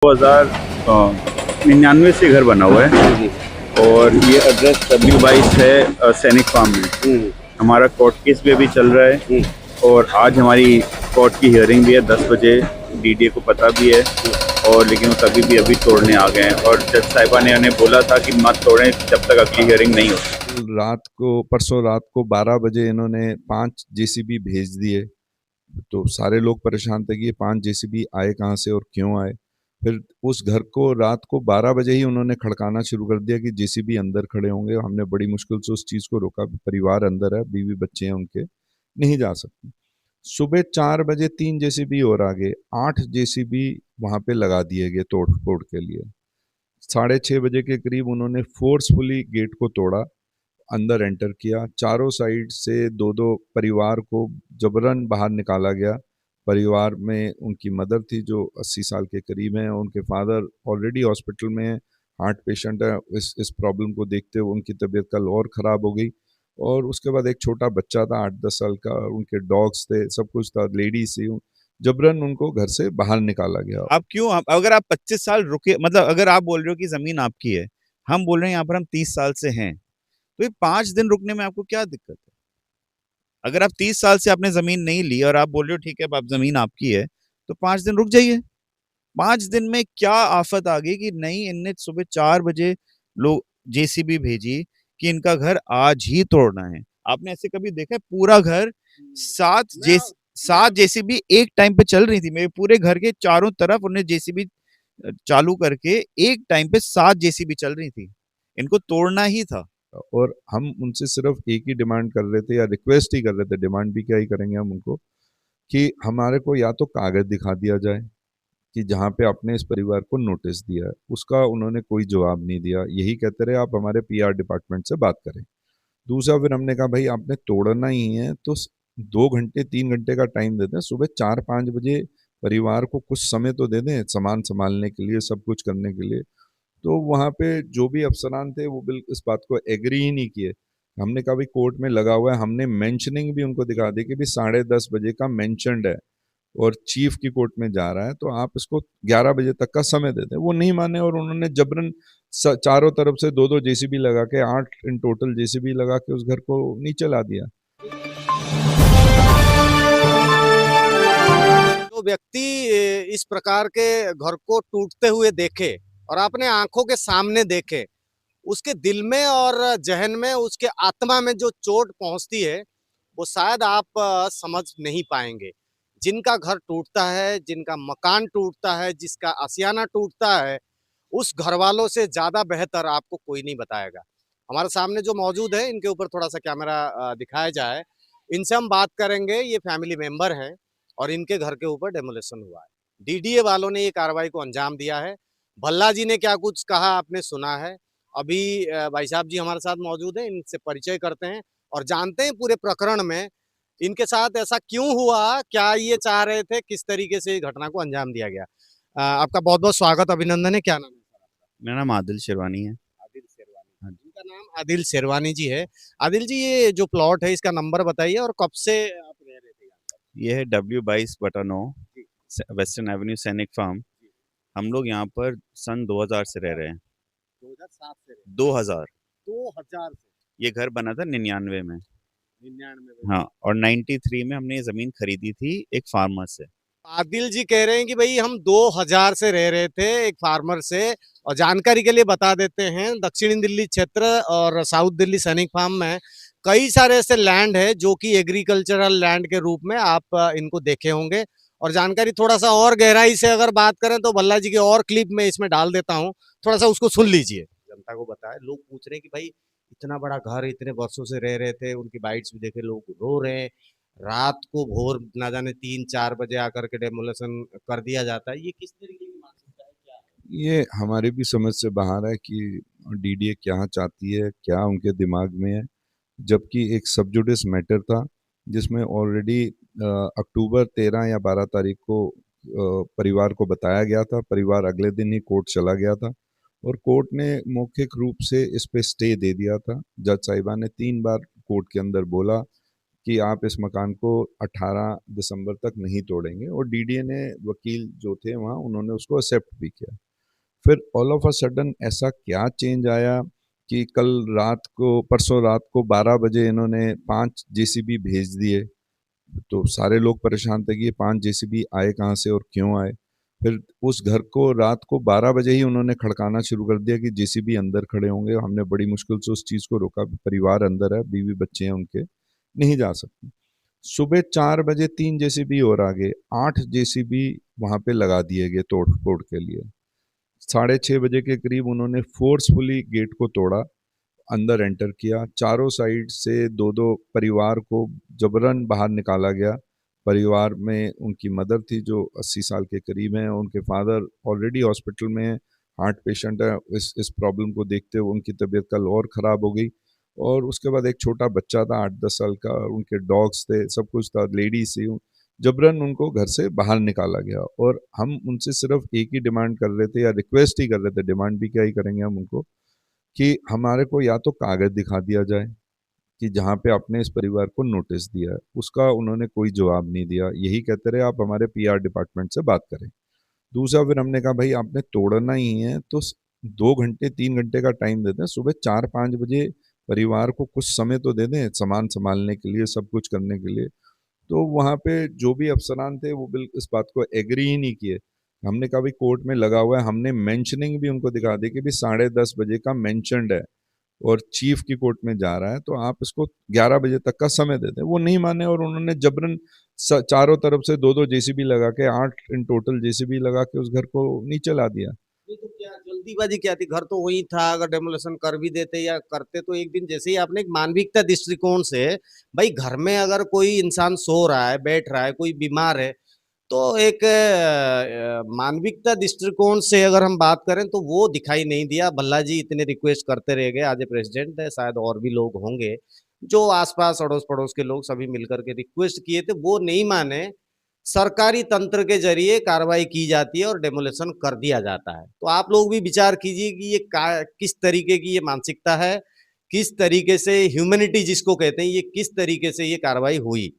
2099 से घर बना हुआ है जी। और ये एड्रेस W22 है सैनिक फार्म में। हमारा कोर्ट केस भी अभी चल रहा है और आज हमारी कोर्ट की हियरिंग भी है 10 बजे। डीडीए को पता भी है और लेकिन वो तभी भी अभी तोड़ने आ गए हैं और जज साहिबा ने उन्हें बोला था कि मत तोड़ें जब तक अगली हियरिंग नहीं हो। परसों रात को 12 बजे इन्होंने 5 जेसीबी भेज दिए। तो सारे लोग परेशान थे कि ये 5 जेसीबी आए कहाँ से और क्यों आए। फिर उस घर को रात को 12 बजे ही उन्होंने खड़काना शुरू कर दिया कि जेसीबी अंदर खड़े होंगे। हमने बड़ी मुश्किल से उस चीज़ को रोका। परिवार अंदर है, बीवी बच्चे हैं उनके, नहीं जा सकते। सुबह 4 बजे 3 जेसीबी और आ गए, 8 जेसीबी वहां पे लगा दिए गए तोड़ फोड़ के लिए। 6:30 बजे के करीब उन्होंने फोर्सफुली गेट को तोड़ा, अंदर एंटर किया। चारों साइड से दो दो परिवार को जबरन बाहर निकाला गया। परिवार में उनकी मदर थी जो 80 साल के करीब हैं, उनके फादर ऑलरेडी हॉस्पिटल में हैं, हार्ट पेशेंट है। इस प्रॉब्लम को देखते हुए उनकी तबीयत कल और ख़राब हो गई। और उसके बाद एक छोटा बच्चा था 8-10 साल का, उनके डॉग्स थे, सब कुछ था, लेडीज थी। जबरन उनको घर से बाहर निकाला गया। आप क्यों अगर आप 25 साल रुके, मतलब अगर आप बोल रहे हो कि जमीन आपकी है, हम बोल रहे हैं यहाँ पर हम 30 साल से हैं, तो ये 5 दिन रुकने में आपको क्या दिक्कत है? अगर आप 30 साल से आपने जमीन नहीं ली और आप बोल रहे हो ठीक है अब आप जमीन आपकी है, तो 5 दिन रुक जाइए। 5 दिन में क्या आफत आ गई कि नहीं, इनने सुबह 4 बजे लोग जेसीबी भेजी कि इनका घर आज ही तोड़ना है। आपने ऐसे कभी देखा है? पूरा घर 7 जेसीबी एक टाइम पे चल रही थी, मेरे पूरे घर के चारों तरफ उन्हें जेसीबी चालू करके एक टाइम पे 7 जेसीबी चल रही थी। इनको तोड़ना ही था। और हम उनसे सिर्फ एक ही डिमांड कर रहे थे, या रिक्वेस्ट ही कर रहे थे, डिमांड भी क्या ही करेंगे हम उनको, कि हमारे को या तो कागज दिखा दिया जाए कि जहाँ पे आपने इस परिवार को नोटिस दिया है। उसका उन्होंने कोई जवाब नहीं दिया, यही कहते रहे आप हमारे पीआर डिपार्टमेंट से बात करें। दूसरा, फिर हमने कहा भाई आपने तोड़ना ही है तो 2 घंटे 3 घंटे का टाइम दे दें, सुबह 4-5 बजे परिवार को कुछ समय तो दे दें सामान संभालने के लिए, सब कुछ करने के लिए। तो वहाँ पे जो भी अफसरान थे वो बिल्कुल इस बात को एग्री ही नहीं किए। हमने कहा भाई कोर्ट में लगा हुआ है, हमने मेंशनिंग भी उनको दिखा दी कि भाई 10:30 बजे का मेंशनड है और चीफ की कोर्ट में जा रहा है, तो आप इसको 11 बजे तक का समय दे दें। वो नहीं माने और उन्होंने जबरन चारों तरफ से 2-2 जेसीबी लगा के, 8 इन टोटल जेसीबी लगा के उस घर को नीचे ला दिया। जो व्यक्ति इस प्रकार के घर को टूटते हुए देखे और अपने आंखों के सामने देखे, उसके दिल में और जहन में, उसके आत्मा में जो चोट पहुंचती है वो शायद आप समझ नहीं पाएंगे। जिनका घर टूटता है, जिनका मकान टूटता है, जिसका आशियाना टूटता है, उस घर वालों से ज्यादा बेहतर आपको कोई नहीं बताएगा। हमारे सामने जो मौजूद है, इनके ऊपर थोड़ा सा कैमरा दिखाया जाए, इनसे हम बात करेंगे। ये फैमिली मेंबर हैं और इनके घर के ऊपर डेमोलेशन हुआ है। डीडीए वालों ने ये कार्रवाई को अंजाम दिया है। भल्ला जी ने क्या कुछ कहा आपने सुना है। अभी भाई साहब जी हमारे साथ मौजूद हैं, इनसे परिचय करते हैं और जानते हैं पूरे प्रकरण में इनके साथ ऐसा क्यों हुआ, क्या ये चाह रहे थे, किस तरीके से घटना को अंजाम दिया गया। आपका बहुत बहुत स्वागत, अभिनंदन है। क्या नाम है? मेरा नाम आदिल शेरवानी है। आदिल शेरवानी, इनका नाम आदिल शेरवानी जी है। आदिल जी, ये जो प्लॉट है इसका नंबर बताइए और कब से आप रह रहे थे यहाँ पर? ये है W22/9 वेस्टर्न एवेन्यू सैनिक फार्म। हम लोग यहाँ पर सन 2000 से रह रहे हैं। 2007 से रहे? 2000। 2000 से? ये घर बना था 99 में। 99 में? हाँ, और 93 में हमने ये जमीन खरीदी थी एक फार्मर से। आदिल जी कह रहे हैं कि भाई हम 2000 से रह रहे थे एक फार्मर से। और जानकारी के लिए बता देते हैं, दक्षिणी दिल्ली क्षेत्र और साउथ दिल्ली सैनिक फार्म में कई सारे ऐसे लैंड है जो कि एग्रीकल्चरल लैंड के रूप में आप इनको देखे होंगे। और जानकारी थोड़ा सा और गहराई से अगर बात करें तो भल्ला जी की और क्लिप में इसमें डाल देता हूँ, थोड़ा सा उसको सुन लीजिए। जनता को बताए, लोग पूछ रहे हैं कि भाई इतना बड़ा घर इतने वर्षों से रह रहे थे, उनकी बाइट्स भी देखे, लोग रो रहे हैं। रात को भोर ना जाने 3-4 बजे आकर के डेमोलेशन कर दिया जाता है। ये किस तरीके की मानसिकता है, क्या है? ये हमारी भी समझ से बाहर है कि डीडीए क्या चाहती है, क्या उनके दिमाग में है। जबकि एक सब जुडिस मैटर था जिसमें ऑलरेडी अक्टूबर 13 या 12 तारीख को परिवार को बताया गया था। परिवार अगले दिन ही कोर्ट चला गया था और कोर्ट ने मौखिक रूप से इस पे स्टे दे दिया था। जज साहिबा ने 3 बार कोर्ट के अंदर बोला कि आप इस मकान को 18 दिसंबर तक नहीं तोड़ेंगे, और डीडीए ने, वकील जो थे वहाँ, उन्होंने उसको एक्सेप्ट भी किया। फिर ऑल ऑफ अ सडन ऐसा क्या चेंज आया कि कल रात को, परसों रात को 12 बजे इन्होंने 5 जेसीबी भेज दिए। तो सारे लोग परेशान थे कि ये 5 जेसीबी आए कहाँ से और क्यों आए। फिर उस घर को रात को 12 बजे ही उन्होंने खड़काना शुरू कर दिया कि जेसीबी अंदर खड़े होंगे। हमने बड़ी मुश्किल से उस चीज़ को रोका, परिवार अंदर है, बीवी बच्चे हैं उनके, नहीं जा सकते। सुबह 4 बजे 3 जेसीबी और आ गए, 8 जेसीबी वहाँ पे लगा दिए गए तोड़ फोड़ के लिए। 6:30 बजे के करीब उन्होंने फोर्सफुली गेट को तोड़ा, अंदर एंटर किया, चारों साइड से दो दो परिवार को जबरन बाहर निकाला गया। परिवार में उनकी मदर थी जो 80 साल के करीब हैं, उनके फादर ऑलरेडी हॉस्पिटल में हैं, हार्ट पेशेंट है। इस प्रॉब्लम को देखते हुए उनकी तबीयत कल और ख़राब हो गई। और उसके बाद एक छोटा बच्चा था 8-10 साल का, उनके डॉग्स थे, सब कुछ था, लेडीज थी, जबरन उनको घर से बाहर निकाला गया। और हम उनसे सिर्फ एक ही डिमांड कर रहे थे, या रिक्वेस्ट ही कर रहे थे, डिमांड भी क्या ही करेंगे हम उनको, कि हमारे को या तो कागज दिखा दिया जाए कि जहाँ पे आपने इस परिवार को नोटिस दिया है। उसका उन्होंने कोई जवाब नहीं दिया, यही कहते रहे आप हमारे पीआर डिपार्टमेंट से बात करें। दूसरा, फिर हमने कहा भाई आपने तोड़ना ही है तो 2 घंटे 3 घंटे का टाइम दे दें, सुबह 4-5 बजे परिवार को कुछ समय तो दे दें सामान संभालने के लिए, सब कुछ करने के लिए। तो वहाँ पे जो भी अफसरान थे वो बिल्कुल इस बात को एग्री ही नहीं किए। हमने कहा भाई कोर्ट में लगा हुआ है, हमने मेंशनिंग भी उनको दिखा दी कि भी 10:30 बजे का मेंशनड है और चीफ की कोर्ट में जा रहा है, तो आप इसको 11 बजे तक का समय दे दें। वो नहीं माने और उन्होंने जबरन चारों तरफ से 2-2 जेसीबी लगा के, 8 इन टोटल जेसीबी लगा के उस घर को नीचे ला दिया। ये तो क्या जल्दीबाजी क्या थी, घर तो वही था, अगर डेमोलेशन कर भी देते या करते तो एक दिन, जैसे ही आपने एक मानविकता दृष्टिकोण से, भाई घर में अगर कोई इंसान सो रहा है, बैठ रहा है, कोई बीमार है, तो एक मानविकता दृष्टिकोण से अगर हम बात करें तो वो दिखाई नहीं दिया। भल्ला जी इतने रिक्वेस्ट करते रह गए, आज प्रेसिडेंट है, शायद और भी लोग होंगे जो आसपास अड़ोस पड़ोस के लोग सभी मिलकर के रिक्वेस्ट किए थे, वो नहीं माने। सरकारी तंत्र के जरिए कार्रवाई की जाती है और डेमोलेशन कर दिया जाता है। तो आप लोग भी विचार कीजिए कि ये किस तरीके की ये मानसिकता है, किस तरीके से ह्यूमैनिटी जिसको कहते हैं, ये किस तरीके से ये कार्रवाई हुई।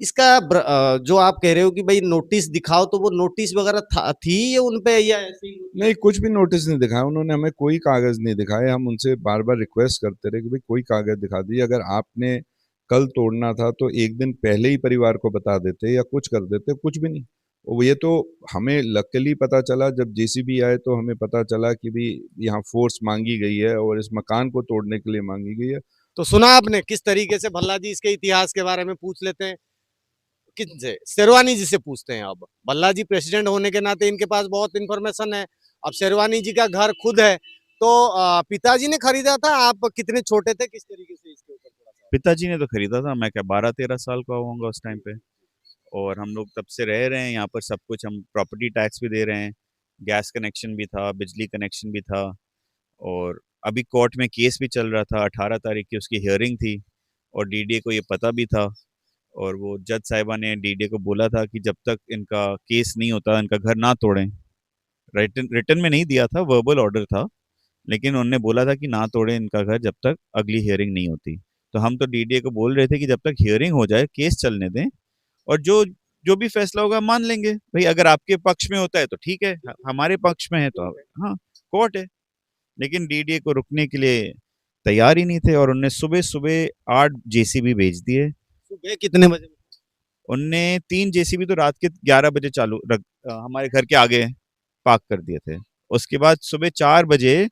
इसका जो आप कह रहे हो कि भाई नोटिस दिखाओ, तो वो नोटिस वगैरह थी या उन पे, या ऐसे ही? नहीं, कुछ भी नोटिस नहीं दिखाया उन्होंने, हमें कोई कागज नहीं दिखाए। हम उनसे बार बार रिक्वेस्ट करते रहे कि भाई कोई कागज दिखा दीजिए, अगर आपने कल तोड़ना था तो एक दिन पहले ही परिवार को बता देते या कुछ कर देते, कुछ भी नहीं। और ये तो हमें लकीली पता चला जब जेसीबी आए, तो हमें पता चला कि भी यहाँ फोर्स मांगी गई है और इस मकान को तोड़ने के लिए मांगी गई है। तो सुना आपने किस तरीके से भल्ला जी इसके इतिहास के बारे में पूछ लेते हैं, किनसे? शेरवानी जी से पूछते हैं। अब भल्ला जी प्रेसिडेंट होने के नाते इनके पास बहुत इंफॉर्मेशन है। अब शेरवानी जी का घर खुद है, तो पिताजी ने खरीदा था, आप कितने छोटे थे, किस तरीके से इसके ऊपर थोड़ा सा? पिताजी ने तो खरीदा था, मैं क्या 12-13 साल का होऊंगा उस टाइम पे। और हम लोग तब से रह रहे हैं यहाँ पर, सब कुछ, हम प्रॉपर्टी टैक्स भी दे रहे हैं, गैस कनेक्शन भी था, बिजली कनेक्शन भी था। और अभी कोर्ट में केस भी चल रहा था, 18 तारीख की उसकी हियरिंग थी, और डीडीए को ये पता भी था। और वो जज साहिबा ने डीडीए को बोला था कि जब तक इनका केस नहीं होता इनका घर ना तोड़ें। रिटन रिटन में नहीं दिया था, वर्बल ऑर्डर था, लेकिन उन्होंने बोला था कि ना तोड़ें इनका घर जब तक अगली हियरिंग नहीं होती। तो हम तो डीडीए को बोल रहे थे कि जब तक हियरिंग हो जाए, केस चलने दें, और जो जो भी फैसला होगा मान लेंगे। भाई अगर आपके पक्ष में होता है तो ठीक है, हमारे पक्ष में है तो हाँ, कोर्ट है। लेकिन डीडीए को रुकने के लिए तैयार ही नहीं थे, और उनने सुबह सुबह 8 जेसीबी भेज दिए। सुबह कितने बजे? उनने 3 जेसीबी तो रात के 11 बजे हमारे घर के आगे पार्क कर दिए थे। उसके बाद सुबह 4 बजे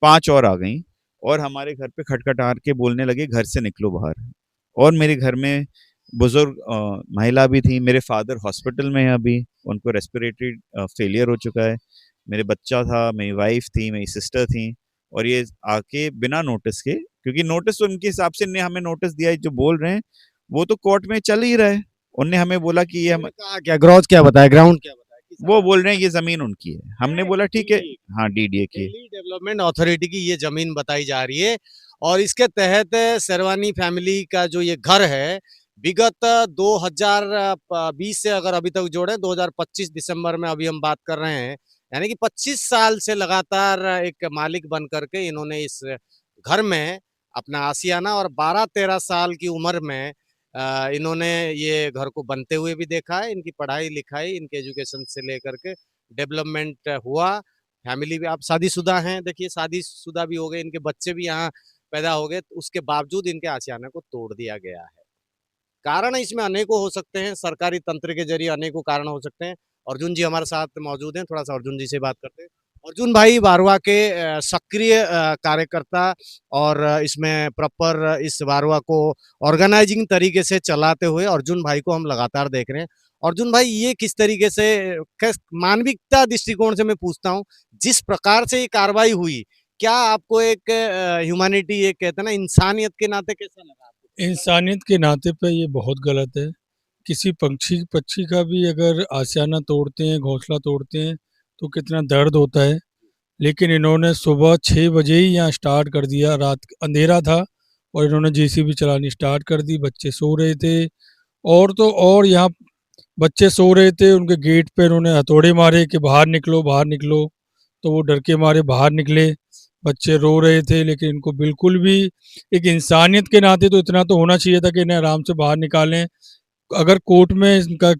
5 और आ गई, और हमारे घर पे खटखटा के बोलने लगे घर से निकलो बाहर। और मेरे घर में बुजुर्ग महिला भी थी, मेरे फादर हॉस्पिटल में है अभी, उनको रेस्पिरेटरी फेलियर हो चुका है, मेरे बच्चा था, मेरी वाइफ थी, मेरी सिस्टर थी। और ये आके बिना नोटिस के, क्योंकि नोटिस तो उनके हिसाब से ने हमें नोटिस दिया है, जो बोल रहे हैं वो तो कोर्ट में चल ही रहा है। उनने हमें बोला कि ये हम, क्या ग्रॉज क्या बताया, ग्राउंड क्या बताया? वो बोल रहे हैं ये जमीन उनकी है, हमने बोला ठीक है, हाँ डीडीए की। दिल्ली डेवलपमेंट अथॉरिटी की ये जमीन बताई जा रही है, और इसके तहत शेरवानी फैमिली का जो ये घर है, विगत 2020 से अगर अभी तक जोड़े 2025 दिसंबर में अभी हम बात कर रहे हैं, यानी कि 25 साल से लगातार एक मालिक बन करके इन्होंने इस घर में अपना आशियाना, और 12-13 साल की उम्र में इन्होंने ये घर को बनते हुए भी देखा है, इनकी पढ़ाई लिखाई, इनके एजुकेशन से लेकर के डेवलपमेंट हुआ। फैमिली भी, आप शादीशुदा हैं, देखिए शादीशुदा भी हो गए, इनके बच्चे भी यहाँ पैदा हो गए, तो उसके बावजूद इनके आशियाने को तोड़ दिया गया है। कारण इसमें अनेकों हो सकते हैं, सरकारी तंत्र के जरिए अनेकों कारण हो सकते हैं। अर्जुन जी हमारे साथ मौजूद हैं, थोड़ा सा अर्जुन जी से बात करते हैं। अर्जुन भाई बारवा के सक्रिय कार्यकर्ता और इसमें प्रॉपर इस बारवा को ऑर्गेनाइजिंग तरीके से चलाते हुए अर्जुन भाई को हम लगातार देख रहे हैं। अर्जुन भाई, ये किस तरीके से, मानविकता दृष्टिकोण से मैं पूछता हूँ, जिस प्रकार से ये कार्रवाई हुई, क्या आपको एक ह्यूमैनिटी, ये कहते हैं ना, इंसानियत के नाते कैसा लगा आपको? इंसानियत के नाते पे ये बहुत गलत है। किसी पक्षी का भी अगर आशियाना तोड़ते हैं, घोंसला तोड़ते हैं, तो कितना दर्द होता है। लेकिन इन्होंने सुबह 6 बजे ही यहाँ स्टार्ट कर दिया, रात अंधेरा था और इन्होंने जेसीबी चलानी स्टार्ट कर दी। बच्चे सो रहे थे और तो और यहाँ बच्चे सो रहे थे, उनके गेट पे इन्होंने हथौड़े मारे कि बाहर निकलो, बाहर निकलो। तो वो डर के मारे बाहर निकले। बच्चे रो रहे थे, लेकिन इनको बिल्कुल भी, एक इंसानियत के नाते तो इतना तो होना चाहिए था कि इन्हें आराम से बाहर निकालें। अगर कोर्ट में इनका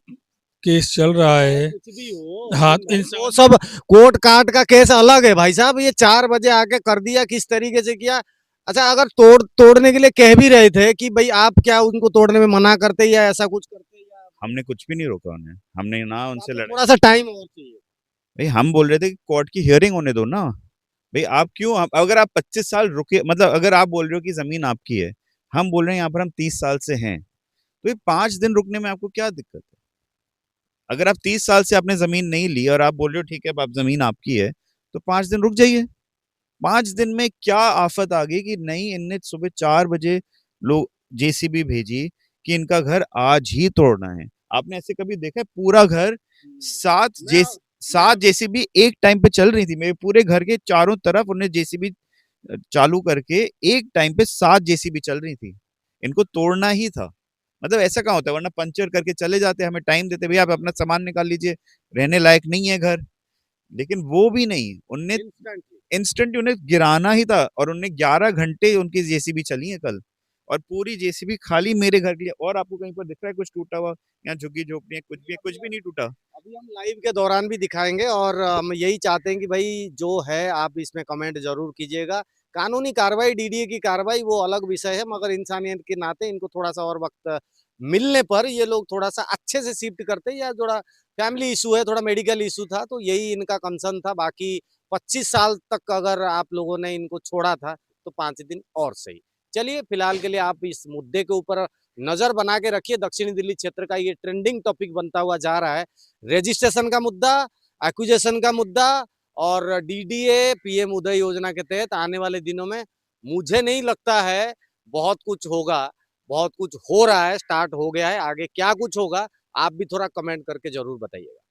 केस चल रहा है, कुछ भी हो, हाँ, वो सब कोर्ट काट का केस अलग है भाई साहब। ये 4 बजे आके कर दिया, किस तरीके से किया। अच्छा, अगर तोड़ने के लिए कह भी रहे थे कि भाई आप क्या उनको तोड़ने में मना करते या ऐसा कुछ करते, या हमने कुछ भी नहीं रोका उन्हें, हमने ना उनसे आपको लड़े। थोड़ा सा टाइम और चाहिए? भाई हम बोल रहे थे कि कोर्ट की हियरिंग होने दो ना। भाई आप क्यों, अगर आप 25 साल रुके, मतलब अगर आप बोल रहे हो कि जमीन आपकी है, हम बोल रहे हैं यहाँ पर हम 30 साल से हैं, तो ये 5 दिन रुकने में आपको क्या दिक्कत है? अगर आप 30 साल से आपने जमीन नहीं ली और आप बोल रहे हो ठीक है अब आप जमीन आपकी है, तो 5 दिन रुक जाइए। 5 दिन में क्या आफत आ गई कि नहीं, इनने सुबह 4 बजे लोग जेसीबी भेजी कि इनका घर आज ही तोड़ना है। आपने ऐसे कभी देखा है? पूरा घर सात जेसीबी एक टाइम पे चल रही थी, मेरे पूरे घर के चारों तरफ उन्हें जेसीबी चालू करके एक टाइम पे 7 जेसीबी चल रही थी। इनको तोड़ना ही था। मतलब ऐसा कहाँ होता है? वरना पंचर करके चले जाते, हमें टाइम देते, भैया आप अपना सामान निकाल लीजिए, रहने लायक नहीं है घर। लेकिन वो भी नहीं, उनने इंस्टेंट उन्हें गिराना ही था। और उन्हें 11 घंटे उनकी जेसीबी चली है कल, और पूरी जेसीबी खाली मेरे घर के लिए। और आपको कहीं पर दिख रहा है कुछ टूटा हुआ? यहाँ झुग्गी झोपड़ी है, कुछ भी नहीं टूटा। अभी हम लाइव के दौरान भी दिखाएंगे और हम यही चाहते हैं कि भाई जो है, आप इसमें कमेंट जरूर कीजिएगा। कानूनी कार्रवाई, डीडीए की कार्रवाई वो अलग विषय है, मगर इंसानियत के नाते इनको थोड़ा सा और वक्त मिलने पर ये लोग थोड़ा सा अच्छे से शिफ्ट करते, या थोड़ा फैमिली इशू है, थोड़ा मेडिकल इशू था, तो यही इनका कंसर्न था। बाकी 25 साल तक अगर आप लोगों ने इनको छोड़ा था, तो 5 दिन और सही। चलिए, फिलहाल के लिए आप इस मुद्दे के ऊपर नजर बना के रखिए। दक्षिणी दिल्ली क्षेत्र का ये ट्रेंडिंग टॉपिक बनता हुआ जा रहा है। रजिस्ट्रेशन का मुद्दा, एक्विजिशन का मुद्दा और डीडीए पीएम उदय योजना के तहत आने वाले दिनों में मुझे नहीं लगता है बहुत कुछ होगा। बहुत कुछ हो रहा है, स्टार्ट हो गया है, आगे क्या कुछ होगा आप भी थोड़ा कमेंट करके जरूर बताइएगा।